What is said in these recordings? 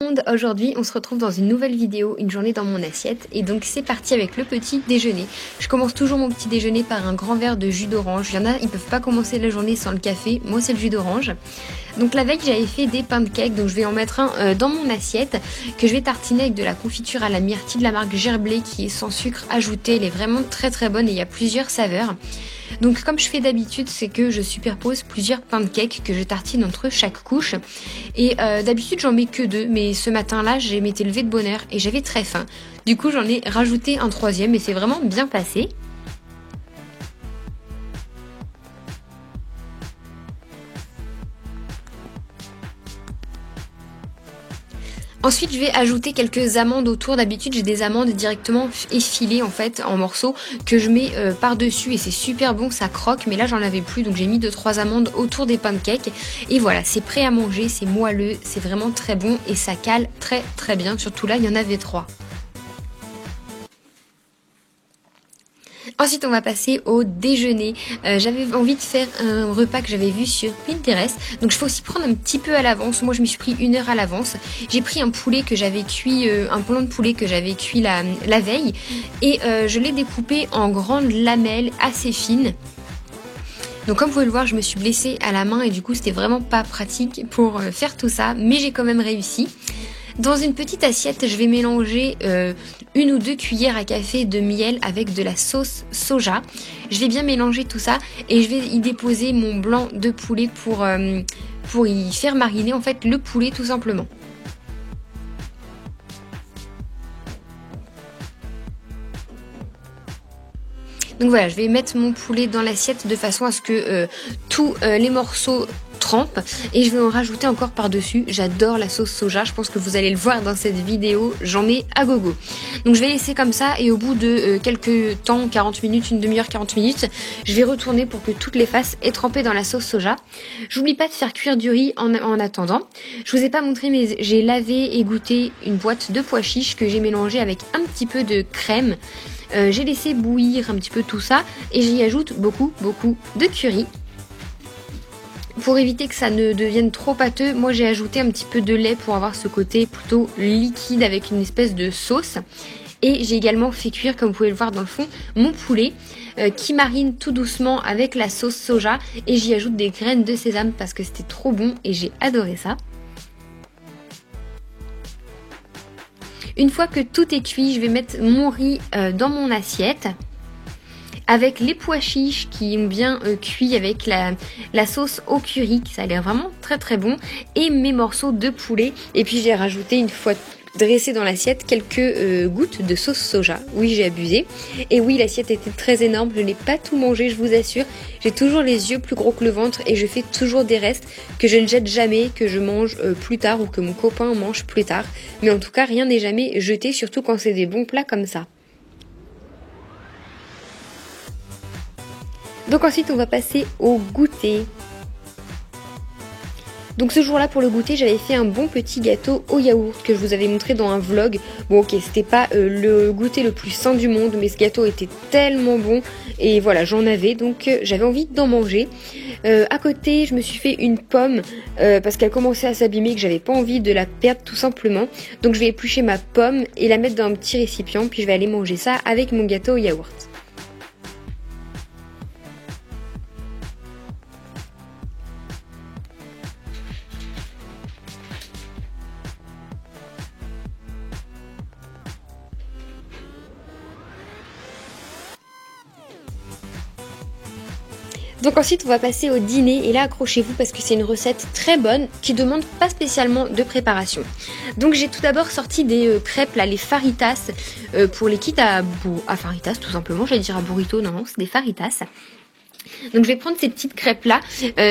monde, aujourd'hui on se retrouve dans une nouvelle vidéo, une journée dans mon assiette, et donc c'est parti avec le petit déjeuner. Je commence toujours mon petit déjeuner par un grand verre de jus d'orange. Il y en a, ils peuvent pas commencer la journée sans le café, moi c'est le jus d'orange. Donc la veille j'avais fait des pancakes, donc je vais en mettre un dans mon assiette que je vais tartiner avec de la confiture à la myrtille de la marque Gerblé qui est sans sucre ajouté. Elle est vraiment très très bonne et il y a plusieurs saveurs. Donc comme je fais d'habitude, c'est que je superpose plusieurs pancakes que je tartine entre chaque couche. Et d'habitude j'en mets que deux, mais ce matin-là j'ai m'étais levée de bonne heure et j'avais très faim. Du coup j'en ai rajouté un troisième et c'est vraiment bien passé. Ensuite je vais ajouter quelques amandes autour. D'habitude j'ai des amandes directement effilées en fait en morceaux que je mets par dessus et c'est super bon, ça croque, mais là j'en avais plus donc j'ai mis 2-3 amandes autour des pancakes et voilà, c'est prêt à manger, c'est moelleux, c'est vraiment très bon et ça cale très très bien, surtout là il y en avait 3. Ensuite on va passer au déjeuner. J'avais envie de faire un repas que j'avais vu sur Pinterest. Donc je faut aussi prendre un petit peu à l'avance. Moi je me suis pris 1 heure à l'avance. J'ai pris un poulet que j'avais cuit, un blanc de poulet que j'avais cuit la veille. Et je l'ai découpé en grandes lamelles assez fines. Donc comme vous pouvez le voir, je me suis blessée à la main et du coup c'était vraiment pas pratique pour faire tout ça. Mais j'ai quand même réussi. Dans une petite assiette, je vais mélanger 1 ou 2 cuillères à café de miel avec de la sauce soja. Je vais bien mélanger tout ça et je vais y déposer mon blanc de poulet pour y faire mariner en fait le poulet tout simplement. Donc voilà, je vais mettre mon poulet dans l'assiette de façon à ce que tous les morceaux trempent et je vais en rajouter encore par dessus. J'adore la sauce soja, je pense que vous allez le voir dans cette vidéo, j'en mets à gogo. Donc je vais laisser comme ça et au bout de quelques temps, 40 minutes, une demi-heure, 40 minutes, je vais retourner pour que toutes les faces aient trempé dans la sauce soja. J'oublie pas de faire cuire du riz en attendant. Je vous ai pas montré mais j'ai lavé et goûté une boîte de pois chiches que j'ai mélangé avec un petit peu de crème. J'ai laissé bouillir un petit peu tout ça et j'y ajoute beaucoup de curry. Pour éviter que ça ne devienne trop pâteux, moi j'ai ajouté un petit peu de lait pour avoir ce côté plutôt liquide avec une espèce de sauce. Et j'ai également fait cuire, comme vous pouvez le voir dans le fond, mon poulet qui marine tout doucement avec la sauce soja. Et j'y ajoute des graines de sésame parce que c'était trop bon et j'ai adoré ça. Une fois que tout est cuit, je vais mettre mon riz dans mon assiette avec les pois chiches qui ont bien cuit avec la sauce au curry, ça a l'air vraiment très très bon, et mes morceaux de poulet. Et puis j'ai rajouté, une fois dressé dans l'assiette, quelques gouttes de sauce soja. Oui, j'ai abusé. Et oui, l'assiette était très énorme, je n'ai pas tout mangé, je vous assure. J'ai toujours les yeux plus gros que le ventre et je fais toujours des restes que je ne jette jamais, que je mange plus tard ou que mon copain mange plus tard. Mais en tout cas, rien n'est jamais jeté, surtout quand c'est des bons plats comme ça. Donc ensuite, on va passer au goûter. Donc ce jour-là, pour le goûter, j'avais fait un bon petit gâteau au yaourt que je vous avais montré dans un vlog. Bon ok, c'était pas le goûter le plus sain du monde, mais ce gâteau était tellement bon. Et voilà, j'en avais, donc j'avais envie d'en manger. À côté, je me suis fait une pomme parce qu'elle commençait à s'abîmer et que j'avais pas envie de la perdre tout simplement. Donc je vais éplucher ma pomme et la mettre dans un petit récipient, puis je vais aller manger ça avec mon gâteau au yaourt. Donc ensuite on va passer au dîner et là accrochez-vous parce que c'est une recette très bonne qui demande pas spécialement de préparation. Donc j'ai tout d'abord sorti des crêpes là, les faritas pour les kits à faritas tout simplement, j'allais dire à burrito, non c'est des faritas. Donc je vais prendre ces petites crêpes là,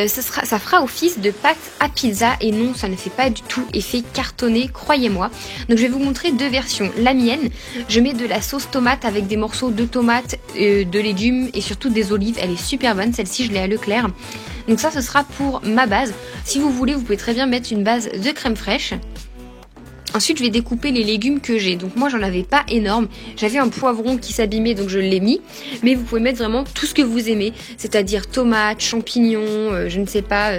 ça fera office de pâte à pizza et non ça ne fait pas du tout effet cartonné, croyez-moi. Donc je vais vous montrer 2 versions. La mienne, je mets de la sauce tomate avec des morceaux de tomates, de légumes et surtout des olives, elle est super bonne, celle-ci je l'ai à Leclerc. Donc ça ce sera pour ma base. Si vous voulez vous pouvez très bien mettre une base de crème fraîche. Ensuite, je vais découper les légumes que j'ai. Donc moi, j'en avais pas énorme. J'avais un poivron qui s'abîmait, donc je l'ai mis. Mais vous pouvez mettre vraiment tout ce que vous aimez. C'est-à-dire tomates, champignons, je ne sais pas,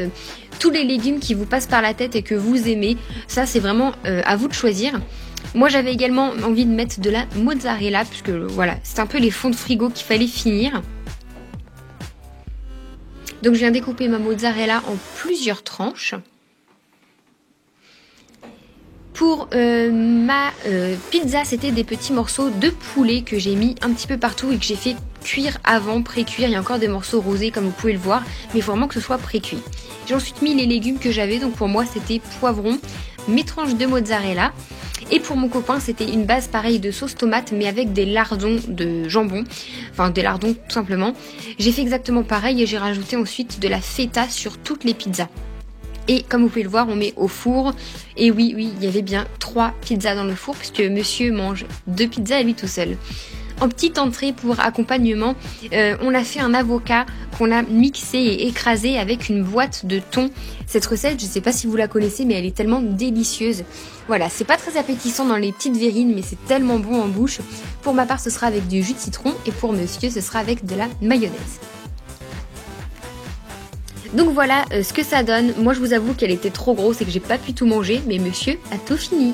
tous les légumes qui vous passent par la tête et que vous aimez. Ça, c'est vraiment à vous de choisir. Moi, j'avais également envie de mettre de la mozzarella, puisque voilà, c'est un peu les fonds de frigo qu'il fallait finir. Donc, je viens découper ma mozzarella en plusieurs tranches. Pour ma pizza, c'était des petits morceaux de poulet que j'ai mis un petit peu partout et que j'ai fait cuire avant, pré-cuire. Il y a encore des morceaux rosés comme vous pouvez le voir, mais il faut vraiment que ce soit pré-cuit. J'ai ensuite mis les légumes que j'avais, donc pour moi c'était poivron, mes tranches de mozzarella. Et pour mon copain, c'était une base pareille de sauce tomate, mais avec des lardons de jambon, enfin des lardons tout simplement. J'ai fait exactement pareil et j'ai rajouté ensuite de la feta sur toutes les pizzas. Et comme vous pouvez le voir, on met au four. Et oui, il y avait bien 3 pizzas dans le four, puisque monsieur mange 2 pizzas à lui tout seul. En petite entrée pour accompagnement, on a fait un avocat qu'on a mixé et écrasé avec une boîte de thon. Cette recette, je ne sais pas si vous la connaissez, mais elle est tellement délicieuse. Voilà, c'est pas très appétissant dans les petites verrines, mais c'est tellement bon en bouche. Pour ma part, ce sera avec du jus de citron et pour monsieur, ce sera avec de la mayonnaise. Donc voilà ce que ça donne. Moi je vous avoue qu'elle était trop grosse et que j'ai pas pu tout manger, mais monsieur a tout fini.